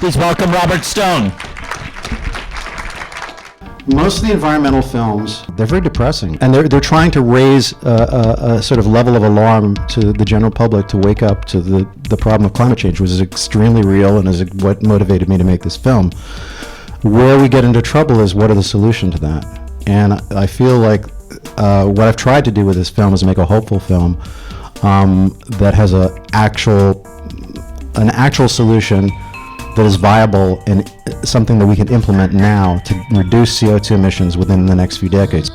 Please welcome Robert Stone. Most of the environmental films, they're very depressing, and they're trying to raise a sort of level of alarm to the general public to wake up to the problem of climate change, which is extremely real and is what motivated me to make this film. Where we get into trouble is what are the solution to that? And I feel like what I've tried to do with this film is make a hopeful film that has an actual solution that is viable and something that we can implement now to reduce CO2 emissions within the next few decades.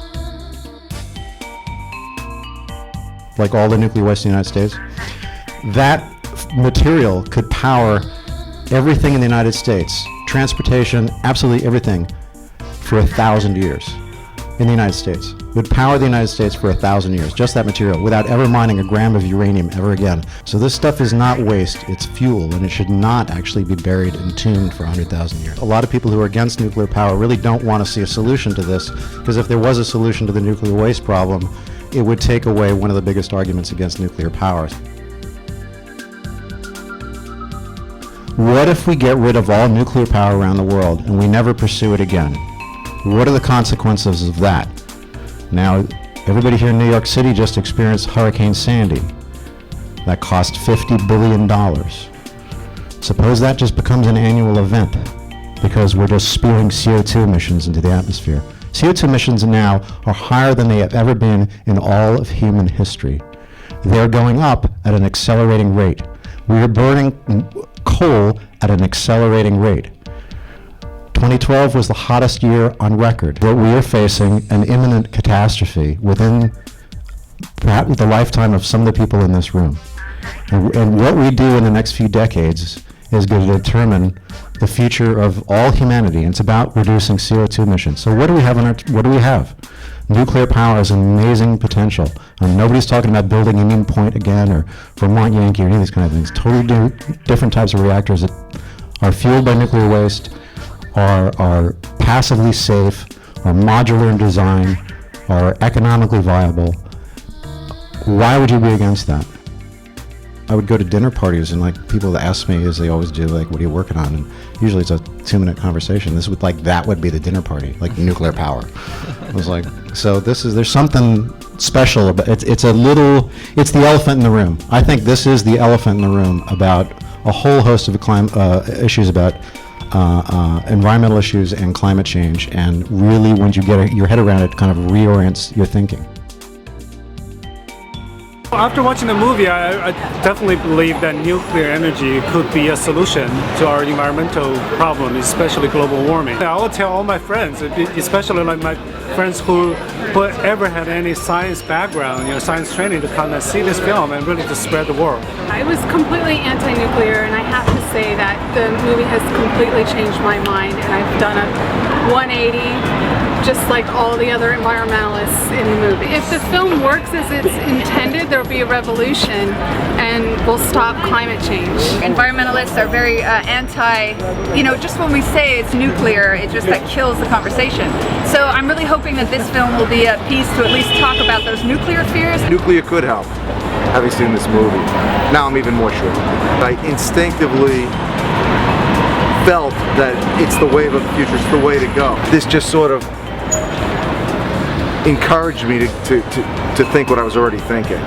Like all the nuclear waste in the United States, that material could power everything in the United States, transportation, absolutely everything, for 1,000 years in the United States. It would power the United States for 1,000 years, just that material, without ever mining a gram of uranium ever again. So this stuff is not waste, it's fuel, and it should not actually be buried and tuned for 100,000 years. A lot of people who are against nuclear power really don't want to see a solution to this, because if there was a solution to the nuclear waste problem, it would take away one of the biggest arguments against nuclear power. What if we get rid of all nuclear power around the world and we never pursue it again? What are the consequences of that? Now, everybody here in New York City just experienced Hurricane Sandy. That cost $50 billion. Suppose that just becomes an annual event because we're just spewing CO2 emissions into the atmosphere. CO2 emissions now are higher than they have ever been in all of human history. They're going up at an accelerating rate. We are burning coal at an accelerating rate. 2012 was the hottest year on record. But we are facing an imminent catastrophe within perhaps the lifetime of some of the people in this room. And what we do in the next few decades is going to determine the future of all humanity. And it's about reducing CO2 emissions. So what do we have what do we have? Nuclear power has amazing potential. Nobody's talking about building Indian Point again or Vermont Yankee or any of these kind of things. Totally different types of reactors that are fueled by nuclear waste, are passively safe, are modular in design, are economically viable. Why would you be against that? I would go to dinner parties and people that ask me, as they always do, what are you working on? And usually it's a 2-minute conversation. This would that would be the dinner party, nuclear power. I was so there's something special about it. It's the elephant in the room. I think this is the elephant in the room about a whole host of issues about environmental issues and climate change, and really once you get your head around it, kind of reorients your thinking. After watching the movie, I definitely believe that nuclear energy could be a solution to our environmental problem, especially global warming. I will tell all my friends, especially my friends who ever had any science background, science training, to come and see this film and really to spread the word. I was completely anti-nuclear, and I have to say that the movie has completely changed my mind, and I've done a 180. Just like all the other environmentalists in the movie. If the film works as it's intended, there'll be a revolution and we'll stop climate change. Environmentalists are very anti, just when we say it's nuclear, that kills the conversation. So I'm really hoping that this film will be a piece to at least talk about those nuclear fears. Nuclear could help, having seen this movie. Now I'm even more sure. I instinctively felt that it's the wave of the future, it's the way to go. This just sort of encouraged me to think what I was already thinking.